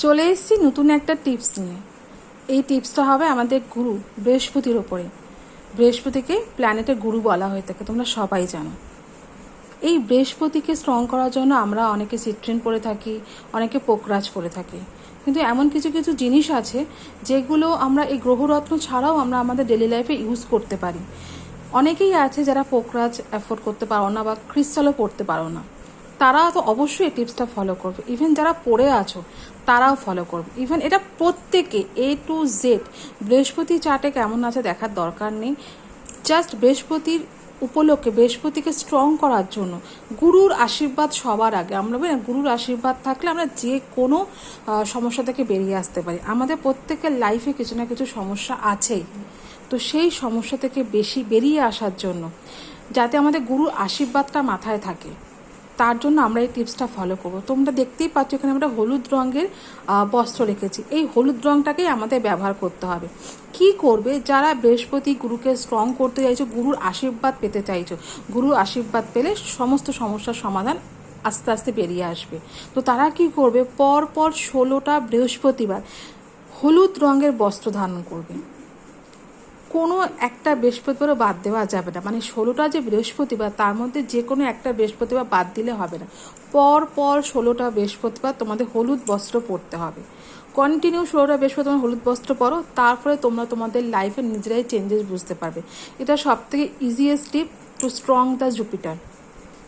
চলে এসেছি নতুন একটা টিপস নিয়ে। এই টিপসটা হবে আমাদের গুরু বৃহস্পতির ওপরে। বৃহস্পতিকে প্ল্যানেটের গুরু বলা হয়ে থাকে, তোমরা সবাই জানো। এই বৃহস্পতিকে স্ট্রং করার জন্য আমরা অনেকে সিট্রিন পরে থাকি, অনেকে পোকরাজ পরে থাকি, কিন্তু এমন কিছু কিছু জিনিস আছে যেগুলো আমরা এই গ্রহরত্ন ছাড়াও আমরা আমাদের ডেলি লাইফে ইউজ করতে পারি। অনেকেই আছে যারা পোকরাজ অ্যাফোর্ড করতে পারো না বা ক্রিস্টালও পড়তে পারো না, তারা তো অবশ্যই এই টিপসটা ফলো করবে। ইভেন যারা পড়ে আছো তারাও ফলো করবে। ইভেন এটা প্রত্যেকে A to Z। বৃহস্পতি চার্টে কেমন আছে দেখার দরকার নেই, জাস্ট বৃহস্পতির উপলক্ষে বৃহস্পতিকে স্ট্রং করার জন্য গুরুর আশীর্বাদ সবার আগে। আমরা বলি না, গুরুর আশীর্বাদ থাকলে আমরা যে কোনো সমস্যা থেকে বেরিয়ে আসতে পারি। আমাদের প্রত্যেকের লাইফে কিছু না কিছু সমস্যা আছেই, তো সেই সমস্যা থেকে বেরিয়ে আসার জন্য যাতে আমাদের গুরুর আশীর্বাদটা মাথায় থাকে, তার জন্য আমরা এই টিপসটা ফলো করবো। তোমরা দেখতেই পাচ্ছ এখানে আমরা হলুদ রঙের বস্ত্র রেখেছি। এই হলুদ রঙটাকেই আমাদের ব্যবহার করতে হবে। কি করবে যারা বৃহস্পতি গুরুকে স্ট্রং করতে চাইছো, গুরুর আশীর্বাদ পেতে চাইছো, গুরুর আশীর্বাদ পেলে সমস্ত সমস্যার সমাধান আস্তে আস্তে বেরিয়ে আসবে। তো তারা কি করবে, পর 16টা বৃহস্পতিবার হলুদ রঙের বস্ত্র ধারণ করবে। কোনো একটা বৃহস্পতিবারও বাদ দেওয়া যাবে না, মানে 16টা যে বৃহস্পতিবার তার মধ্যে যে কোনো একটা বৃহস্পতিবার বাদ দিলে হবে না। পর 16টা বৃহস্পতিবার তোমাদের হলুদ বস্ত্র পরতে হবে। কন্টিনিউ 16টা বৃহস্পতিবার হলুদ বস্ত্র পরো, তারপরে তোমরা তোমাদের লাইফে নিজেরাই চেঞ্জেস বুঝতে পারবে। এটা সবথেকে easiest tip to strong the Jupiter.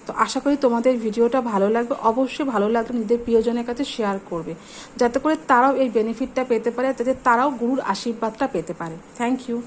তো আশা করি তোমাদের ভিডিওটা ভালো লাগবে। অবশ্যই ভালো লাগলে নিজের প্রিয়জনের কাছে শেয়ার করবে, যাতে করে তারাও এই বেনিফিটটা পেতে পারে, যাতে তারাও গুরুর আশীর্বাদটা পেতে পারে। Thank you.